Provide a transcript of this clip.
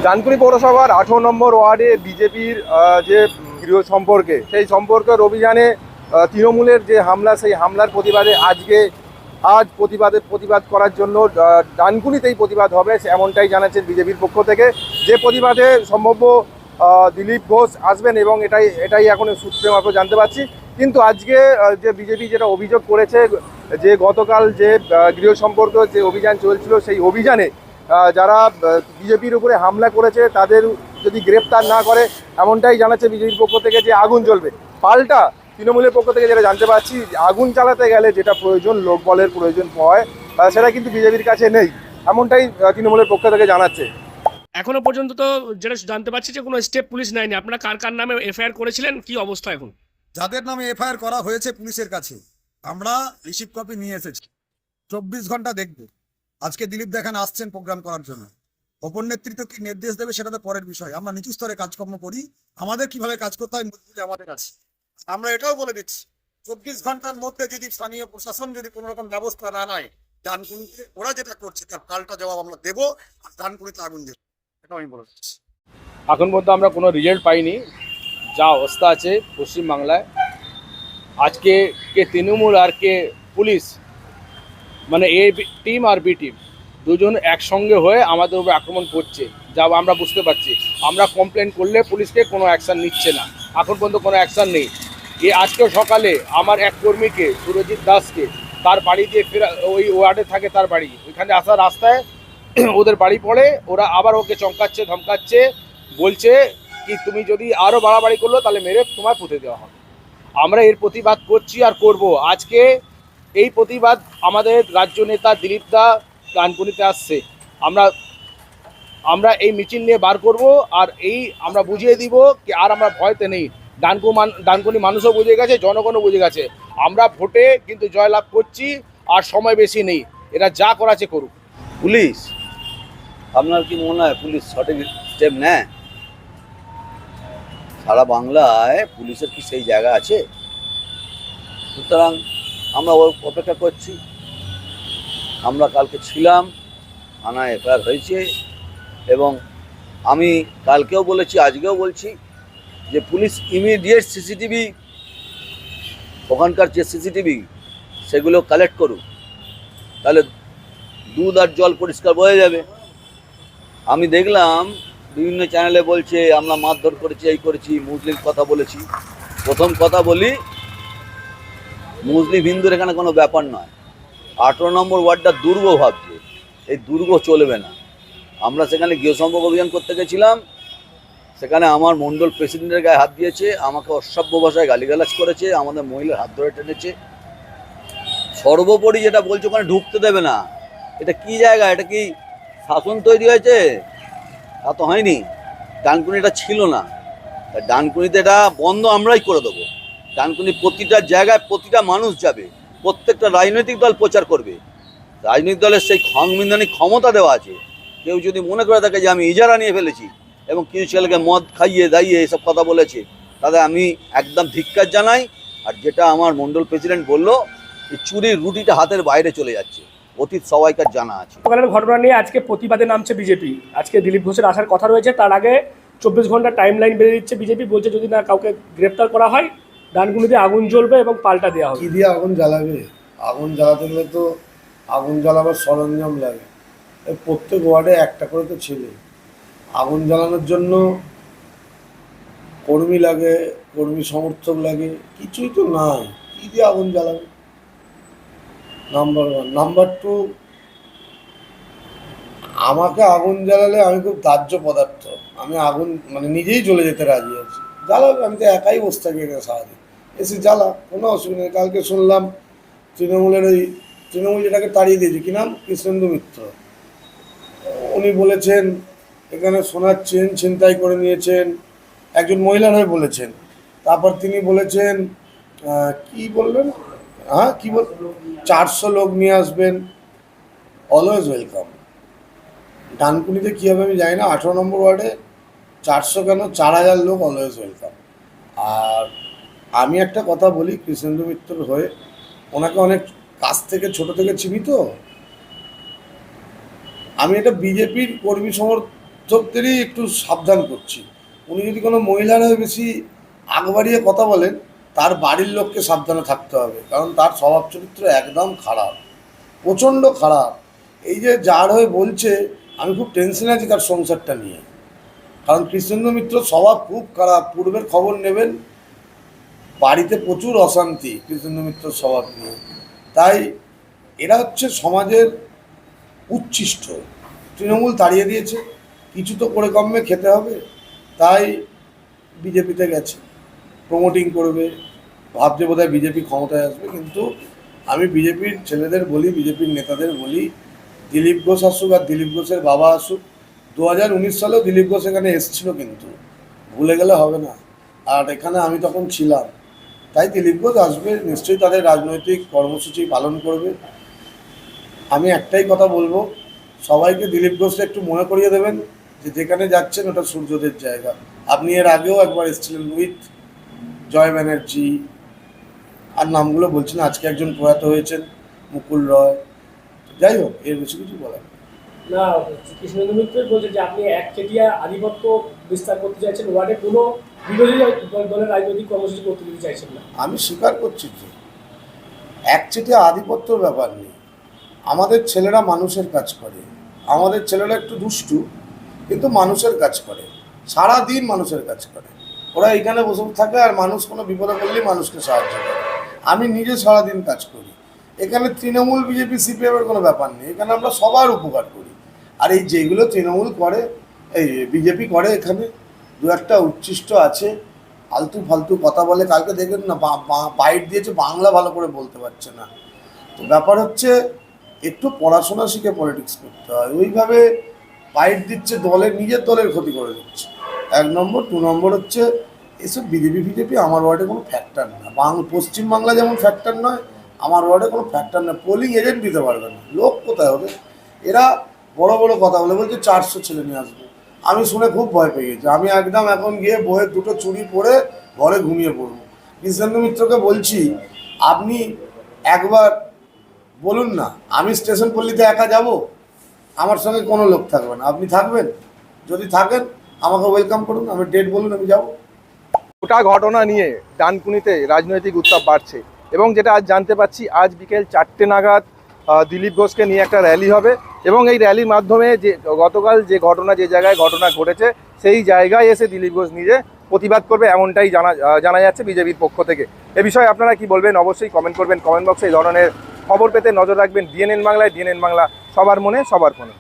ডানকুনি পৌরসভার 18 নম্বর ওয়ার্ডে বিজেপির যে গৃহ সম্পর্কে সেই সম্পর্কের অভিযানে তৃণমূলের যে হামলা, সেই হামলার প্রতিবাদে আজ প্রতিবাদ করার জন্য ডানকুনিতেই প্রতিবাদ হবে এমনটাই জানাচ্ছেন বিজেপির পক্ষ থেকে। যে প্রতিবাদে সম্ভাব্য দিলীপ ঘোষ আসবেন এবং এটাই এখন সূত্রে মাত্র জানতে পারছি। কিন্তু আজকে যে বিজেপি যেটা অভিযোগ করেছে, যে গতকাল যে গৃহ সম্পর্ক যে অভিযান চলছিল, সেই অভিযানে যারা বিজেপির উপরে হামলা করেছে তাদের যদি গ্রেপ্তার না করে, এমনটাই জানাচ্ছে বিজেপির পক্ষ থেকে যে আগুন জ্বলবে। পাল্টা তৃণমূলের পক্ষ থেকে যেটা জানতে পারছি, আগুন চালাতে গেলে যেটা প্রয়োজন, লোকবলের প্রয়োজন হয়, সেটা কিন্তু বিজেপির কাছে নেই, এমনটাই তৃণমূলের পক্ষ থেকে জানাচ্ছে। এখনো পর্যন্ত তো যেটা জানতে পারছি যে কোনো স্টেপ পুলিশ নেয়নি। আপনারা কার কার নামে এফআইআর করেছিলেন, কি অবস্থা এখন? যাদের নামে এফআইআর করা হয়েছে পুলিশের কাছে আমরা রিসিভ কপি নিয়ে এসেছি। 24 ঘন্টা দেখব। আজকে দিলীপ দেখান আসছেন প্রোগ্রাম করার জন্য। ওপর নেতৃত্ব কি নির্দেশ দেবে সেটা তো পরের বিষয়। আমরা নিচু স্তরে কাজকর্ম করি, আমাদের কিভাবে কাজ করতে হয় আমাদের কাছে। আমরা এটাও বলে দিচ্ছি, 24 ঘন্টার মধ্যে যদি স্থানীয় প্রশাসন যদি কোনো রকম ব্যবস্থা না নেয়, ডানকুনিতে ওরা যেটা করছে তার পাল্টা জবাব আমরা দেবো, আর ডানকুনিতে আগুন দেবো, এটা আমি বলে দিচ্ছি। এখন পর্যন্ত আমরা কোনো রেজাল্ট পাইনি। যা অবস্থা আছে পশ্চিমবাংলায়, আজকে কে তৃণমূল আর কে পুলিশ, মানে এ টিম আর বি টিম দুজন একসঙ্গে হয়ে আমাদের উপর আক্রমণ করছে, যা আমরা বুঝতে পারছি। আমরা কমপ্লেন করলে পুলিশকে কোনো অ্যাকশান নিচ্ছে না, এখন পর্যন্ত কোনো অ্যাকশান নেই। আজকেও সকালে আমার এক কর্মীকে, সুরজিৎ দাসকে, তার বাড়ি দিয়ে ফেরা, ওই ওয়ার্ডে থাকে তার বাড়ি, ওইখানে আসার রাস্তায় ওদের বাড়ি পড়ে, ওরা আবার ওকে চমকাচ্ছে, ধমকাচ্ছে, বলছে কি তুমি যদি আরও বাড়াবাড়ি করলো তাহলে মেরে তোমার পুঁতে দেওয়া হবে। আমরা এর প্রতিবাদ করছি আর করব। আজকে এই প্রতিবাদ আমাদের রাজ্য নেতা দিলীপ দা ডানকুনিতে আসছে, আমরা এই মিছিল নিয়ে বার করব, আর এই আমরা বুঝিয়ে দিব কি আর আমরা ভয়তে নেই। ডানকুনি মানুষও বুঝে গেছে, জনগণও বুঝে গেছে, আমরা ভোটে কিন্তু জয়লাভ করছি, আর সময় বেশি নেই, এরা যা করাছে করুক। পুলিশ, আপনার কি মনে হয় পুলিশ সঠিক স্টেপ নেয়? সারা বাংলায় পুলিশের কি সেই জায়গা আছে? সুতরাং আমরা অপেক্ষা করছি। আমরা কালকে ছিলাম, থানায় এফআইআর হয়েছে, এবং আমি কালকেও বলেছি, আজকেও বলছি যে পুলিশ ইমিডিয়েট সিসিটিভি, ওখানকার যে সিসিটিভি সেগুলো কালেক্ট করুক, তাহলে দুধ আর জল পরিষ্কার হয়ে যাবে। আমি দেখলাম বিভিন্ন চ্যানেলে বলছে আমরা মারধর করেছি, এই করেছি, মুসলিম কথা বলেছি। প্রথম কথা বলি, মুসলিম হিন্দুর এখানে কোনো ব্যাপার নয়। 18 নম্বর ওয়ার্ডটা দুর্গ ভাবছে, এই দুর্গ চলবে না। আমরা সেখানে গৃহসম্পর্ক অভিযান করতে গেছিলাম, সেখানে আমার মণ্ডল প্রেসিডেন্টের গায়ে হাত দিয়েছে, আমাকে অসভ্য ভাষায় গালিগালাজ করেছে, আমাদের মহিলার হাত ধরে টেনেছে। সর্বোপরি যেটা বলছে ওখানে ঢুকতে দেবে না। এটা কি জায়গা? এটা কি শাসন তৈরি হয়েছে? তা তো হয়নি। ডানকুনিটা ছিল না, ডানকুনিতে এটা বন্ধ আমরাই করে দেবো। ডানকুনি প্রতিটা জায়গায় প্রতিটা মানুষ যাবে, প্রত্যেকটা রাজনৈতিক দল প্রচার করবে। রাজনৈতিক দলের সেই সাংবিধানিক ক্ষমতা দেওয়া আছে। কেউ যদি মনে করে থাকে যে আমি ইজারা নিয়ে ফেলেছি এবং কিছু ছেলেকে মদ খাইয়ে দাইয়ে এসব কথা বলেছে, তাদের আমি একদম ধিক্কার জানাই। আর যেটা আমার মণ্ডল প্রেসিডেন্ট বললো, এই চুরির রুটিটা হাতের বাইরে চলে যাচ্ছে, অতীত সবাইকার জানা আছে। সকালের ঘটনা নিয়ে আজকে প্রতিবাদে নামছে বিজেপি। আজকে দিলীপ ঘোষের আসার কথা রয়েছে, তার আগে 24 ঘন্টা টাইম লাইন বেঁধে দিচ্ছে বিজেপি। বলছে যদি না কাউকে গ্রেপ্তার করা হয়, ডানকুনিতে আগুন জ্বলবে এবং পাল্টা দেওয়া হবে। কি দিয়ে আগুন জ্বালাবে? আগুন জ্বালাতে গেলে তো আগুন জ্বালাবার সরঞ্জাম লাগে। প্রত্যেক ওয়ার্ডে একটা করে তো ছেলে। আগুন জ্বালানোর জন্য কর্মী লাগে, কর্মী সমর্থক লাগে, কিছুই তো নাই। কি দিয়ে আগুন জ্বালাবে? নাম্বার 1। নাম্বার 2, আমাকে আগুন জ্বালালে আমি খুব দাহ্য পদার্থ, আমি আগুন নিজেই জ্বলে যেতে রাজি আছি। জ্বালাবে, আমি তো একাই বসে থাকি এখানে সারাদিন, এসে জ্বালা, কোনো অসুবিধা নেই। কালকে শুনলাম তৃণমূল যেটাকে তাড়িয়ে দিয়েছে, কি নাম, কৃষ্ণেন্দু মিত্র, উনি বলেছেন এখানে সোনার চেন ছিনতাই করে নিয়েছেন, একজন মহিলার হয়ে বলেছেন। তারপর তিনি বলেছেন কি বললেন, কি বল, 400 লোক নিয়ে আসবেন, অলওয়েজ ওয়েলকাম। ডানকুনিতে কী হবে আমি জানি না, 18 নম্বর ওয়ার্ডে 400 কেন, 4000 লোক অলওয়েজ ওয়েলকাম। আর আমি একটা কথা বলি কৃষ্ণেন্দু মিত্রর হয়ে, ওনাকে অনেক কাছ থেকে ছোট থেকে চিনি তো। আমি এটা বিজেপির উদ্ধবদেরই একটু সাবধান করছি। উনি যদি কোনো মহিলার হয়ে বেশি আগ বাড়িয়ে কথা বলেন, তার বাড়ির লোককে সাবধানে থাকতে হবে, কারণ তার স্বভাব চরিত্র একদম খারাপ, প্রচণ্ড খারাপ। এই যে যার হয়ে বলছে, আমি খুব টেনশনে আছি তার সংসারটা নিয়ে, কারণ কৃষ্ণেন্দু মিত্র স্বভাব খুব খারাপ। পূর্বের খবর নেবেন, বাড়িতে প্রচুর অশান্তি কৃষ্ণেন্দু মিত্রর স্বভাব নিয়ে। তাই এরা হচ্ছে সমাজের উচ্ছিষ্ট, তৃণমূল তাড়িয়ে দিয়েছে, কিছু তো করে কমে খেতে হবে, তাই বিজেপিতে গেছে, প্রমোটিং করবে, ভাবছে বোধহয় বিজেপি ক্ষমতায় আসবে। কিন্তু আমি বিজেপির ছেলেদের বলি, বিজেপির নেতাদের বলি, দিলীপ ঘোষ আসুক আর দিলীপ ঘোষের বাবা আসুক, 2019 সালেও দিলীপ ঘোষ এখানে এসেছিল, কিন্তু ভুলে গেলে হবে না। আর এখানে আমি তখন ছিলাম, তাই দিলীপ ঘোষ আসবে, নিশ্চয়ই তাদের রাজনৈতিক কর্মসূচি পালন করবে। আমি একটাই কথা বলবো, সবাইকে দিলীপ ঘোষকে একটু মনে করিয়ে দেবেন যে যেখানে যাচ্ছেন ওটা সূর্যদের জায়গা। আপনি এর আগেও একবার এসেছিলেন উইথ জয় ব্যানার্জি, আর নামগুলো বলছি না, আজকে একজন প্রয়াত হয়েছেন মুকুল রয়। যাই হোক, এর বেশি কিছু বলার নেই। না, কৃষ্ণেন্দু মিত্র বলছে যে আপনি একচেটিয়া আধিপত্য বিস্তার করতে চাইছেন, ওয়ার্ডে কোনো বিরোধী দলের রাজনৈতিক কর্মসূচি করতে দিতে চাইছেন না। আমি স্বীকার করছি যে একচেটিয়া আধিপত্যর ব্যাপার নেই। আমাদের ছেলেরা মানুষের কাজ করে, আমাদের ছেলেরা একটু দুষ্টু, কিন্তু মানুষের কাজ করে, সারা দিন মানুষের কাজ করে। ওরা এখানে বসে থাকে আর মানুষ কোনো বিপদে পড়লেই মানুষকে সাহায্য করে। আমি নিজে সারাদিন কাজ করি। এখানে তৃণমূল, বিজেপি, সিপিএমের কোনো ব্যাপার নেই, এখানে আমরা সবার উপকার করি। আর এই যেগুলো তৃণমূল করে, এই বিজেপি করে, এখানে দু একটা উচ্ছিষ্ট আছে, আলতু ফালতু কথা বলে। কালকে দেখবেন না, বাইট দিয়েছে, বাংলা ভালো করে বলতে পারছে না। তো ব্যাপার হচ্ছে একটু পড়াশোনা শিখে পলিটিক্স করতে হয়। ওইভাবে বাইট দিচ্ছে, দলের নিজের দলের ক্ষতি করে দিচ্ছে, 1 নম্বর। 2 নম্বর হচ্ছে এসব বিজেপি আমার ওয়ার্ডে কোনো ফ্যাক্টর না। পশ্চিমবাংলা যেমন ফ্যাক্টর নয়, আমার ওয়ার্ডে কোনো ফ্যাক্টর না। পোলিং এজেন্ট দিতে পারবে না, লোক কোথায় হবে? এরা বড় বড় কথা বলছে 400 ছেলে নিয়ে আসবে। আমি শুনে খুব ভয় পেয়ে গেছি। আমি একদম এখন গিয়ে বইয়ের 2টো চুড়ি পরে ঘরে ঘুমিয়ে পড়বো। কৃষ্ণেন্দু মিত্রকে বলছি, আপনি একবার বলুন না, আমি স্টেশন পল্লীতে একা যাব, আমার সঙ্গে কোনো লোক থাকবে না, আপনি থাকবেন? যদি থাকেন আমাকে ওয়েলকাম করুন, আমি ডেট বলুন, আমি যাব। গোটা ঘটনা নিয়ে ডানকুনিতে রাজনৈতিক উত্তাপ বাড়ছে, এবং যেটা আজ জানতে পারছি, আজ বিকেল 4টে নাগাদ দিলীপ ঘোষকে নিয়ে একটা র্যালি হবে, এবং এই র্যালির মাধ্যমে যে গতকাল যে ঘটনা, যে জায়গায় ঘটনা ঘটেছে, সেই জায়গায় এসে দিলীপ ঘোষ নিজে প্রতিবাদ করবে, এমনটাই জানা যাচ্ছে বিজেপির পক্ষ থেকে। এ বিষয়ে আপনারা কি বলবেন অবশ্যই কমেন্ট করবেন কমেন্ট বক্সে। এই ধরনের খবর পেতে নজর রাখবেন ডিএনএন বাংলায়। ডিএনএন বাংলা, সবার মনে সবার ফোনে।